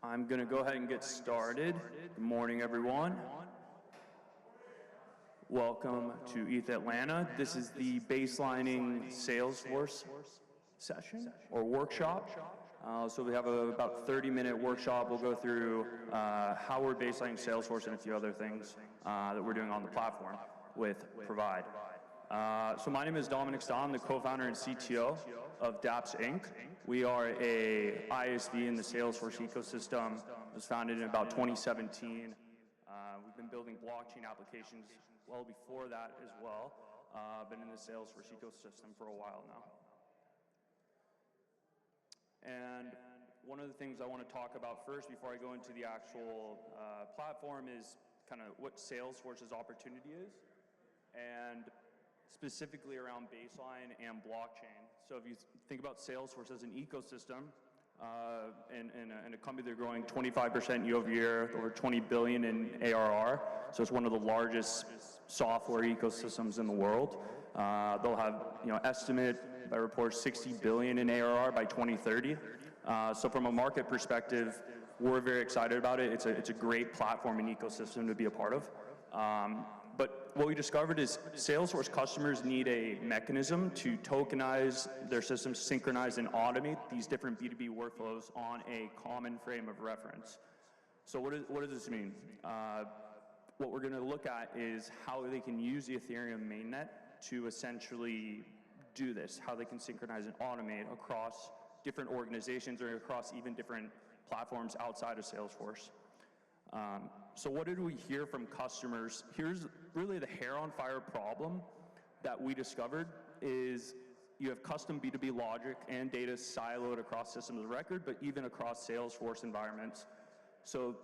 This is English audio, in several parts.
I'm going to go ahead and get started. Good morning, everyone. Welcome to EthAtlanta. This is the baselining Salesforce session or workshop. So we have about 30-minute workshop. We'll go through how we're baselining Salesforce and a few other things that we're doing on the platform with Provide. So my name is Dominic Steil. I'm the co-founder and CTO of DAPPS Inc. We are a ISV in the Salesforce ecosystem. It was founded in about 2017. We've been building blockchain applications well before that as well. Been in the Salesforce ecosystem for a while now. And one of the things I want to talk about first before I go into the actual platform is kind of what Salesforce's opportunity is, and specifically around baseline and blockchain. So if you think about Salesforce as an ecosystem and a company that's growing 25% year over year, over 20 billion in ARR, so it's one of the largest software ecosystems in the world. They'll have, estimate by reports 60 billion in ARR by 2030. So from a market perspective, we're very excited about it. It's a great platform and ecosystem to be a part of. But what we discovered is Salesforce customers need a mechanism to tokenize their systems, synchronize and automate these different B2B workflows on a common frame of reference. So what does this mean? What we're going to look at is how they can use the Ethereum mainnet to essentially do this, how they can synchronize and automate across different organizations or across even different platforms outside of Salesforce. So what did we hear from customers? Here's really the hair on fire problem that we discovered is you have custom B2B logic and data siloed across systems of record, but even across Salesforce environments. So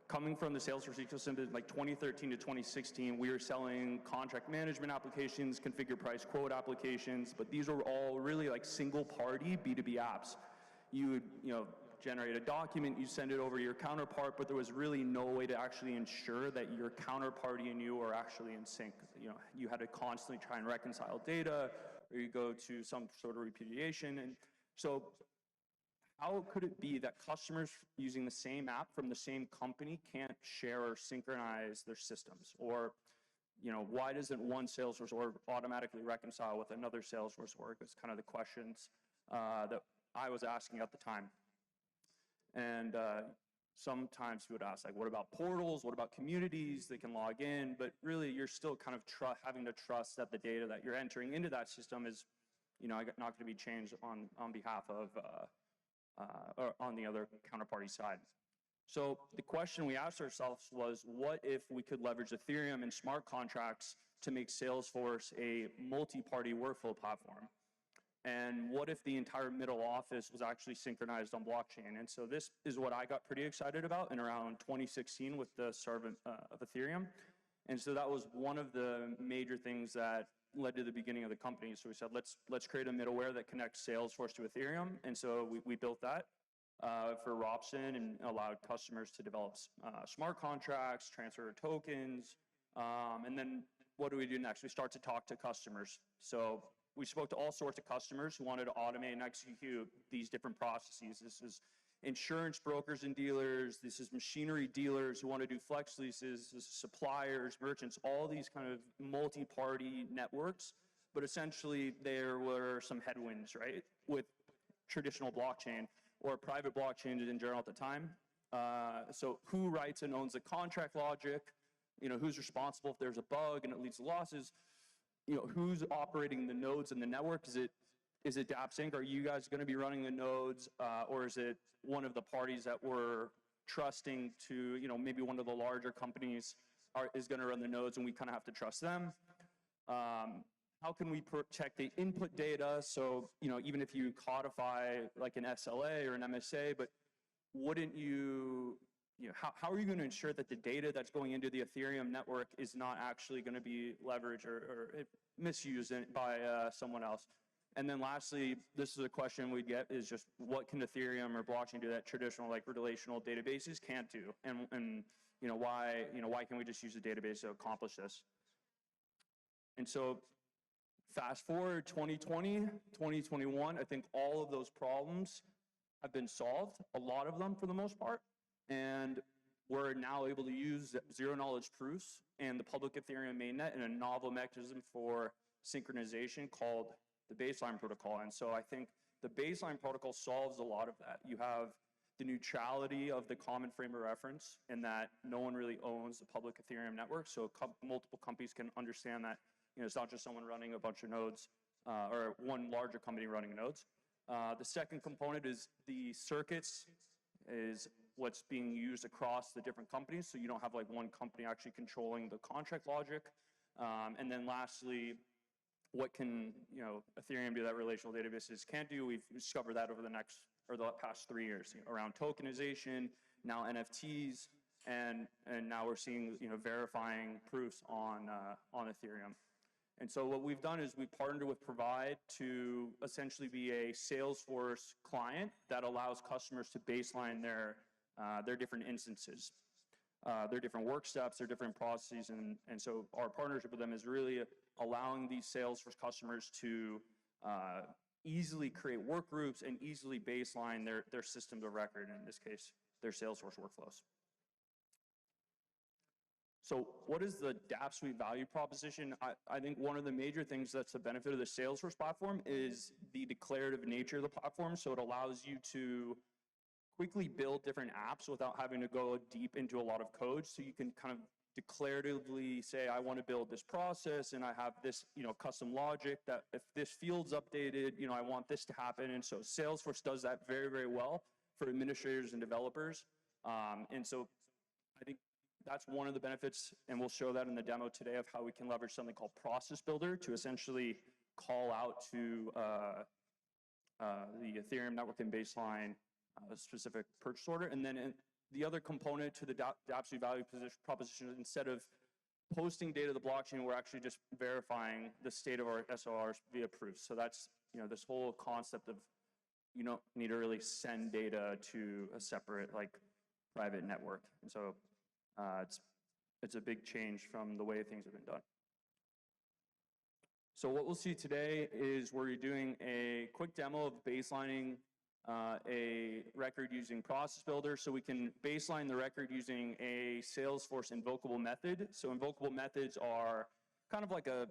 coming from the Salesforce ecosystem, like 2013 to 2016, we were selling contract management applications, configure price quote applications, but these were all really like single party B2B apps. You would, generate a document, you send it over to your counterpart, but there was really no way to actually ensure that your counterparty and you are actually in sync. You had to constantly try and reconcile data, or you go to some sort of repudiation. And so how could it be that customers using the same app from the same company can't share or synchronize their systems? Or, why doesn't one Salesforce org automatically reconcile with another Salesforce org? It's kind of the questions that I was asking at the time. And sometimes we would ask, like, what about portals? What about communities? They can log in, but really you're still kind of having to trust that the data that you're entering into that system is, not going to be changed on behalf of, or on the other counterparty side. So the question we asked ourselves was, what if we could leverage Ethereum and smart contracts to make Salesforce a multi-party workflow platform? And what if the entire middle office was actually synchronized on blockchain? And so this is what I got pretty excited about in around 2016 with the start of Ethereum. And so that was one of the major things that led to the beginning of the company. So we said, let's create a middleware that connects Salesforce to Ethereum. And so we built that for Robson and allowed customers to develop smart contracts, transfer tokens. And then what do we do next? We start to talk to customers. So we spoke to all sorts of customers who wanted to automate and execute these different processes. This is insurance brokers and dealers. This is machinery dealers who want to do flex leases. This is suppliers, merchants, all these kind of multi-party networks. But essentially, there were some headwinds, right, with traditional blockchain or private blockchains in general at the time. So who writes and owns the contract logic? Who's responsible if there's a bug and it leads to losses? Who's operating the nodes in the network? Is it DAPPS Inc? Are you guys going to be running the nodes, or is it one of the parties that we're trusting to, maybe one of the larger companies is going to run the nodes, and we kind of have to trust them? How can we protect the input data? So, even if you codify like an SLA or an MSA, but wouldn't you, how are you going to ensure that the data that's going into the Ethereum network is not actually going to be leveraged or misused by someone else? And then lastly, this is a question we get, is just what can Ethereum or blockchain do that traditional like relational databases can't do? And why can't we just use a database to accomplish this? And so fast forward 2020, 2021, I think all of those problems have been solved, a lot of them for the most part, and we're now able to use zero-knowledge proofs and the public Ethereum mainnet in a novel mechanism for synchronization called the baseline protocol. And so I think the baseline protocol solves a lot of that. You have the neutrality of the common frame of reference in that no one really owns the public Ethereum network, so multiple companies can understand that it's not just someone running a bunch of nodes or one larger company running nodes. The second component is the circuits is what's being used across the different companies, so you don't have like one company actually controlling the contract logic. And then lastly, what can Ethereum do that relational databases can't do? We've discovered that over the past 3 years around tokenization, now NFTs, and now we're seeing verifying proofs on Ethereum. And so what we've done is we've partnered with Provide to essentially be a Salesforce client that allows customers to baseline their different instances, their different work steps, their different processes. And so our partnership with them is really allowing these Salesforce customers to easily create work groups and easily baseline their systems of record, in this case, their Salesforce workflows. So what is the DApp Suite value proposition? I think one of the major things that's the benefit of the Salesforce platform is the declarative nature of the platform. So it allows you to quickly build different apps without having to go deep into a lot of code. So you can kind of declaratively say, I want to build this process and I have this custom logic that if this field's updated, I want this to happen. And so Salesforce does that very, very well for administrators and developers. And so I think that's one of the benefits, and we'll show that in the demo today of how we can leverage something called Process Builder to essentially call out to the Ethereum network and baseline a specific purchase order. And then the other component to the DApp Suite value proposition is instead of posting data to the blockchain, we're actually just verifying the state of our SORs via proofs. So that's this whole concept of you don't need to really send data to a separate private network. And so it's a big change from the way things have been done. So what we'll see today is we're doing a quick demo of baselining a record using Process Builder. So we can baseline the record using a Salesforce invocable method. So invocable methods are kind of like a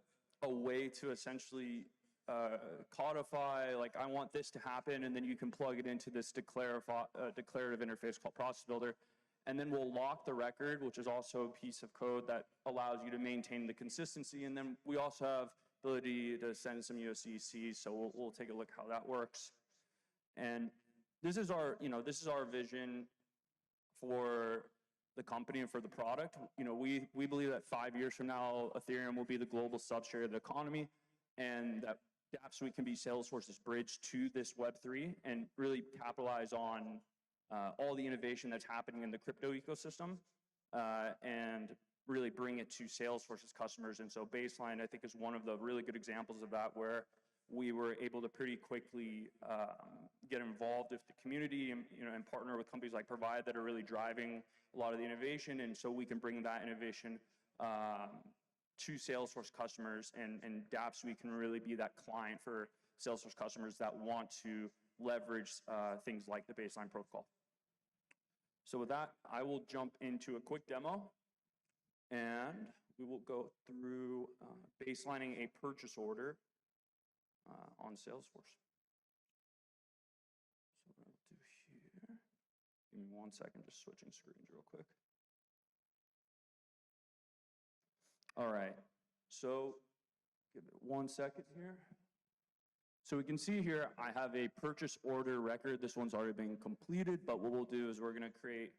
way to essentially codify, I want this to happen, and then you can plug it into this declarative interface called Process Builder. And then we'll lock the record, which is also a piece of code that allows you to maintain the consistency. And then we also have ability to send some USDCs, so we'll take a look how that works. And this is our vision for the company and for the product. We believe that 5 years from now, Ethereum will be the global substrate of the economy, and that DApp Suite can be Salesforce's bridge to this Web3 and really capitalize on all the innovation that's happening in the crypto ecosystem and really bring it to Salesforce's customers. And so Baseline, I think, is one of the really good examples of that, where we were able to pretty quickly get involved with the community and partner with companies like Provide that are really driving a lot of the innovation. And so we can bring that innovation to Salesforce customers, and DApp Suite can really be that client for Salesforce customers that want to leverage things like the Baseline protocol. So with that, I will jump into a quick demo, and we will go through baselining a purchase order on Salesforce. So what I'll do here, give me 1 second, just switching screens real quick. All right, so give it 1 second here. So we can see here, I have a purchase order record. This one's already been completed, but what we'll do is we're gonna create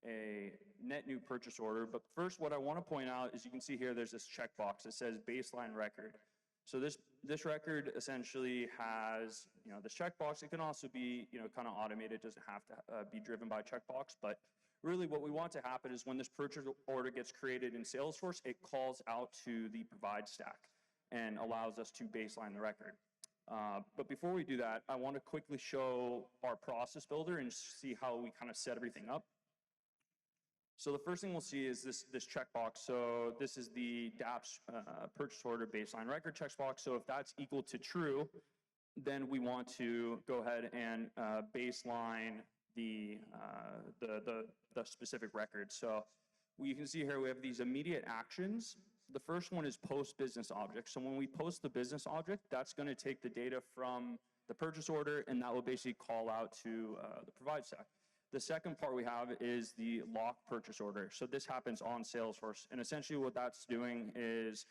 a net new purchase order. But first, what I wanna point out is you can see here, there's this checkbox that says baseline record. So this record essentially has, this checkbox. It can also be, kind of automated. It doesn't have to be driven by a checkbox, but really what we want to happen is when this purchase order gets created in Salesforce, it calls out to the Provide stack and allows us to baseline the record. But before we do that, I want to quickly show our process builder and see how we kind of set everything up. So the first thing we'll see is this checkbox. So this is the DAPPS purchase order baseline record checkbox. So if that's equal to true, then we want to go ahead and baseline the specific record. So you can see here we have these immediate actions. The first one is post business object. So when we post the business object, that's going to take the data from the purchase order, and that will basically call out to the provide stack. The second part we have is the lock purchase order. So this happens on Salesforce, and essentially what that's doing is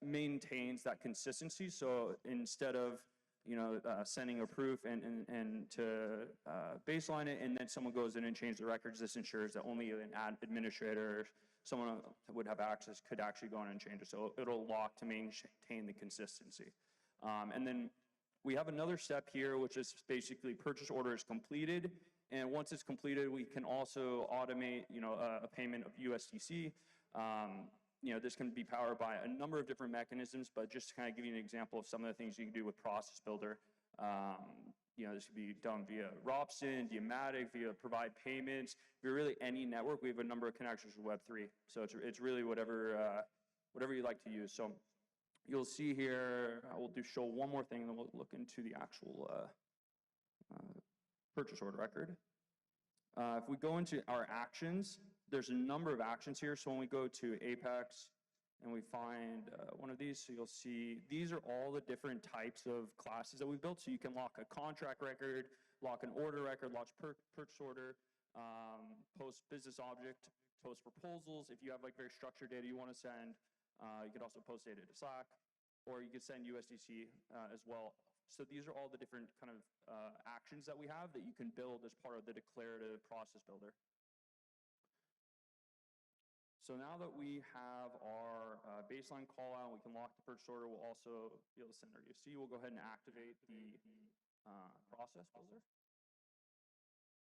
maintains that consistency. So instead of sending a proof and to baseline it, and then someone goes in and changes the records, this ensures that only an administrator, someone would have access, could actually go in and change it. So it'll lock to maintain the consistency. And then we have another step here, which is basically purchase order is completed. And once it's completed, we can also automate, a payment of USDC. This can be powered by a number of different mechanisms, but just to kind of give you an example of some of the things you can do with Process Builder. This could be done via Robson, Diomatic, via Provide Payments, via really any network. We have a number of connections with Web3, so it's really whatever you like to use. So you'll see here, we'll show one more thing, and then we'll look into the actual purchase order record. If we go into our actions, there's a number of actions here. So when we go to Apex and we find one of these, so you'll see these are all the different types of classes that we built. So you can lock a contract record, lock an order record, launch purchase order, post business object, post proposals. If you have like very structured data you want to send, you could also post data to Slack, or you could send USDC as well. So these are all the different kind of actions that we have that you can build as part of the declarative process builder. So now that we have our baseline call out, we can lock the purchase order, we'll also be able to send our USDC. We'll go ahead and activate the process builder.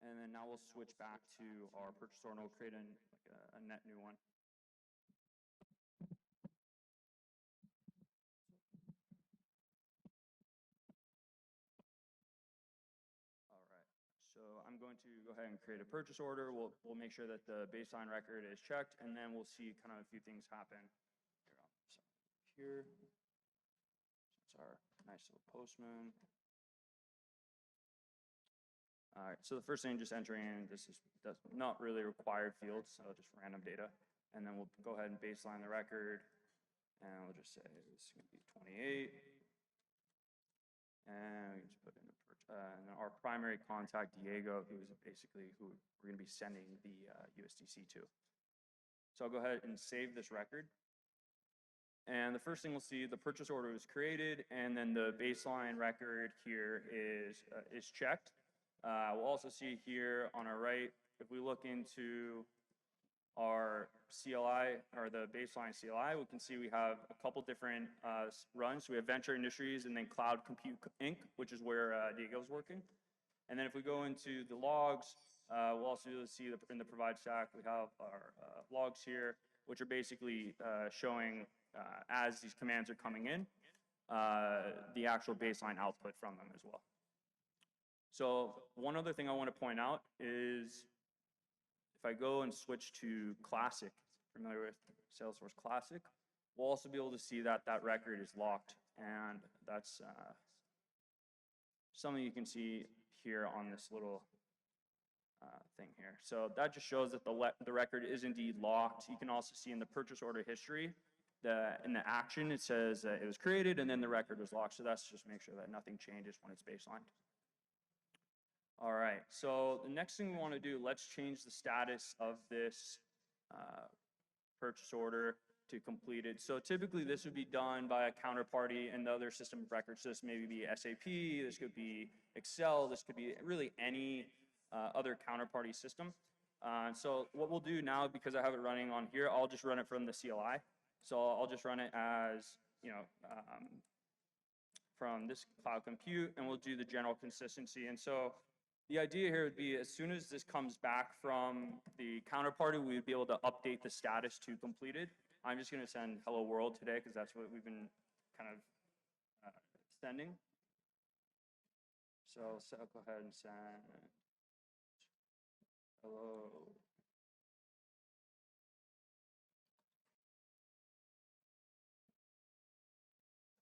And then now we'll switch back to our purchase order and we'll create a net new one. So I'm going to go ahead and create a purchase order. We'll make sure that the baseline record is checked, and then we'll see kind of a few things happen. Here, it's our nice little postman. All right, so the first thing, just entering in, that's not really required fields, so just random data. And then we'll go ahead and baseline the record, and we'll just say this is going to be 28. And we just put in and our primary contact, Diego, who is basically who we're going to be sending the USDC to. So I'll go ahead and save this record. And the first thing we'll see, the purchase order was created, and then the baseline record here is checked. We'll also see here on our right, if we look into our CLI, or the baseline CLI, we can see we have a couple different runs. So we have Venture Industries and then Cloud Compute Inc., which is where Diego's working. And then if we go into the logs, we'll also see in the provide stack, we have our logs here, which are basically showing as these commands are coming in, the actual baseline output from them as well. So one other thing I want to point out is if I go and switch to Classic, familiar with Salesforce Classic, we'll also be able to see that that record is locked, and that's something you can see here on this little thing here. So that just shows that the record is indeed locked. You can also see in the purchase order history, in the action, it says it was created and then the record was locked. So that's just make sure that nothing changes when it's baselined. All right, so the next thing we want to do, let's change the status of this purchase order to completed. So typically this would be done by a counterparty and the other system of records. So this maybe be SAP, this could be Excel, this could be really any other counterparty system. So what we'll do now, because I have it running on here, I'll just run it from the CLI. So I'll just run it as, from this cloud compute, and we'll do the general consistency. And so the idea here would be as soon as this comes back from the counterparty, we would be able to update the status to completed. I'm just going to send hello world today because that's what we've been kind of sending. So I'll go ahead and send hello.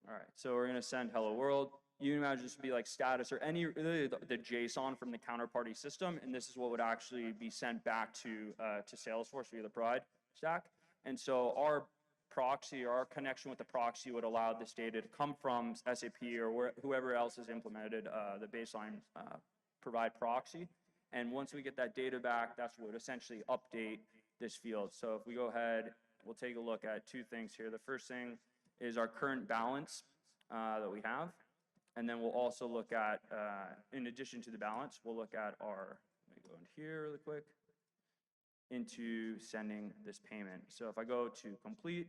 All right, so we're going to send hello world. you can imagine this would be like status or any really the JSON from the counterparty system, and this is what would actually be sent back to Salesforce via the Provide stack. And so our proxy or our connection with the proxy would allow this data to come from SAP or whoever else has implemented the baseline Provide proxy. And once we get that data back, that's what would essentially update this field. So if we go ahead, we'll take a look at two things here. The first thing is our current balance that we have. And then we'll also look at, in addition to the balance, we'll look at our, let me go in here really quick, into sending this payment. So if I go to complete,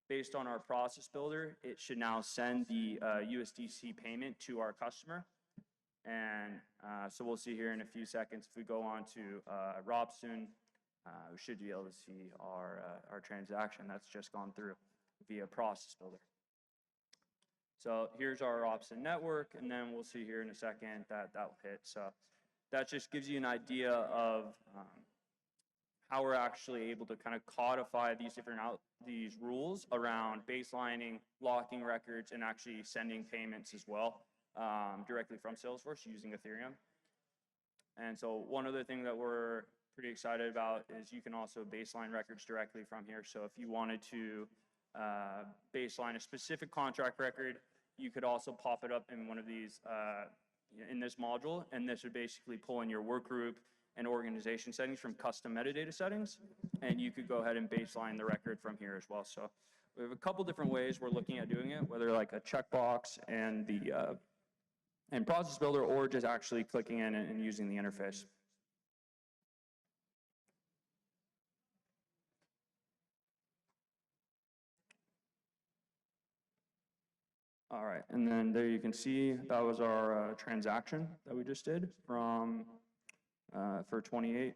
based on our process builder, it should now send the USDC payment to our customer. And so we'll see here in a few seconds, if we go on to Robson, we should be able to see our transaction that's just gone through via process builder. So here's our Robson network, and then we'll see here in a second that will hit. So that just gives you an idea of how we're actually able to kind of codify these different these rules around baselining, locking records, and actually sending payments as well directly from Salesforce using Ethereum. And so one other thing that we're pretty excited about is you can also baseline records directly from here. So if you wanted to baseline a specific contract record, you could also pop it up in one of these in this module, and this would basically pull in your work group and organization settings from custom metadata settings, and you could go ahead and baseline the record from here as well. So we have a couple different ways we're looking at doing it, whether like a checkbox and the process builder, or just actually clicking in and using the interface. All right, and then there you can see that was our transaction that we just did from for 28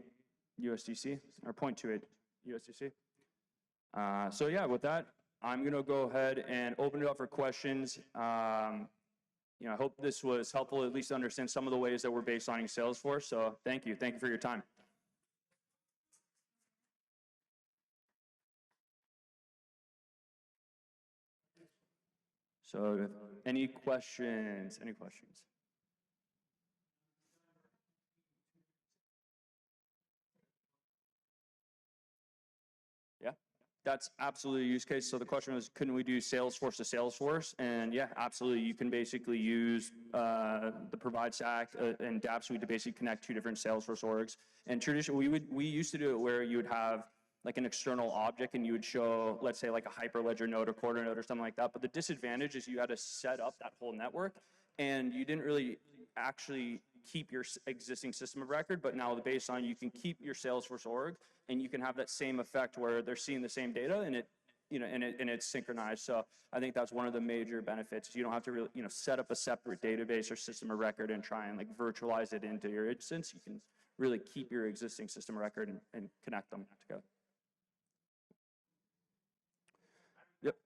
USDC or 0.28 USDC. So yeah, with that, I'm gonna go ahead and open it up for questions. You know, I hope this was helpful, at least to understand some of the ways that we're baselining Salesforce. So thank you for your time. So any questions? Yeah, that's absolutely a use case. So the question was, couldn't we do Salesforce to Salesforce? And yeah, absolutely. You can basically use the Provide stack and DAPPS suite to basically connect two different Salesforce orgs. And traditionally, we used to do it where you would have like an external object and you would show, let's say like a Hyperledger node or quarter node or something like that. But the disadvantage is you had to set up that whole network and you didn't really actually keep your existing system of record, but now the baseline, you can keep your Salesforce org and you can have that same effect where they're seeing the same data and it's synchronized. So I think that's one of the major benefits is you don't have to really, set up a separate database or system of record and try and like virtualize it into your instance. You can really keep your existing system of record and connect them together. Yep.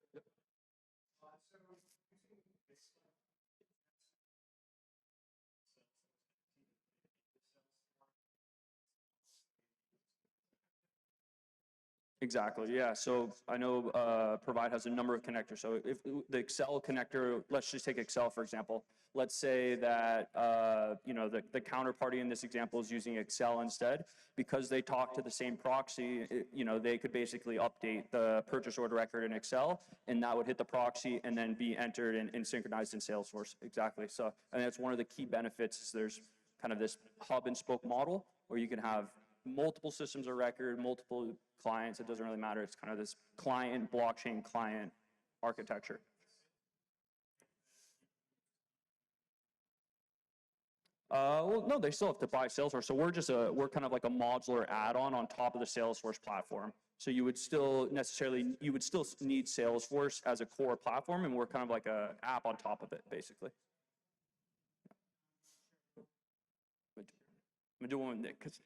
Exactly, yeah. So I know Provide has a number of connectors. So if the Excel connector, let's just take Excel for example. Let's say that the counterparty in this example is using Excel instead. Because they talk to the same proxy, they could basically update the purchase order record in Excel, and that would hit the proxy and then be entered and synchronized in Salesforce. Exactly. So I think that's one of the key benefits is there's kind of this hub and spoke model where you can have multiple systems of record, multiple clients. It doesn't really matter. It's kind of this client, blockchain client architecture. Well, no, they still have to buy Salesforce. So we're kind of like a modular add-on on top of the Salesforce platform. So you would still need Salesforce as a core platform, and we're kind of like an app on top of it, basically. I'm gonna do one because.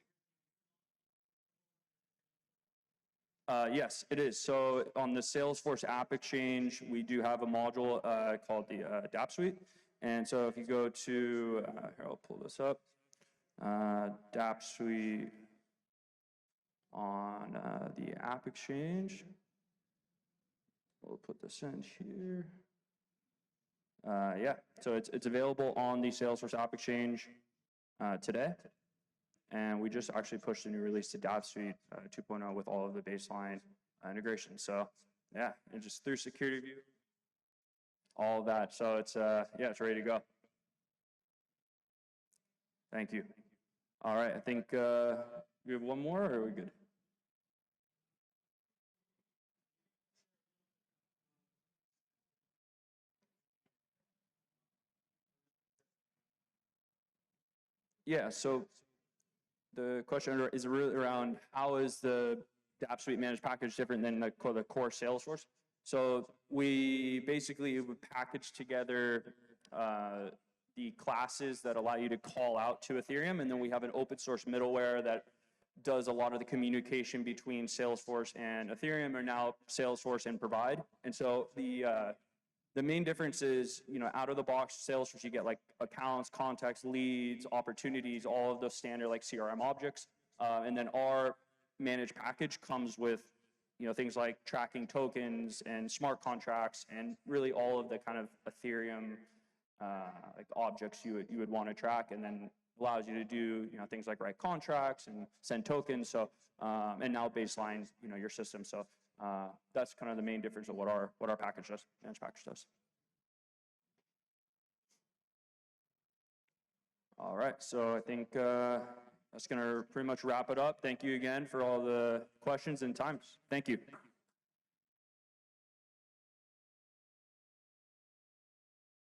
Yes, it is. So on the Salesforce App Exchange, we do have a module called the DAPPS suite. And so if you go to, here, I'll pull this up, DAPPS suite on the App Exchange. We'll put this in here. yeah, so it's available on the Salesforce App Exchange today. And we just actually pushed a new release to DAPPS Suite 2.0 with all of the baseline integration. So yeah, and just through security view, all of that. So it's, yeah, it's ready to go. Thank you. All right, I think we have one more, or are we good? Yeah, so the question is really around how is the DAPP Suite managed package different than the core Salesforce? So we basically would package together the classes that allow you to call out to Ethereum, and then we have an open source middleware that does a lot of the communication between Salesforce and Ethereum, or now Salesforce and Provide. And so the main difference is, you know, out of the box Salesforce, you get like accounts, contacts, leads, opportunities, all of those standard like CRM objects. And then our managed package comes with, you know, things like tracking tokens and smart contracts and really all of the kind of Ethereum like objects you would want to track, and then allows you to do, you know, things like write contracts and send tokens. So and now baseline, you know, your system. So that's kind of the main difference of what our package does, managed package does. All right, so I think that's going to pretty much wrap it up. Thank you again for all the questions and times. Thank you.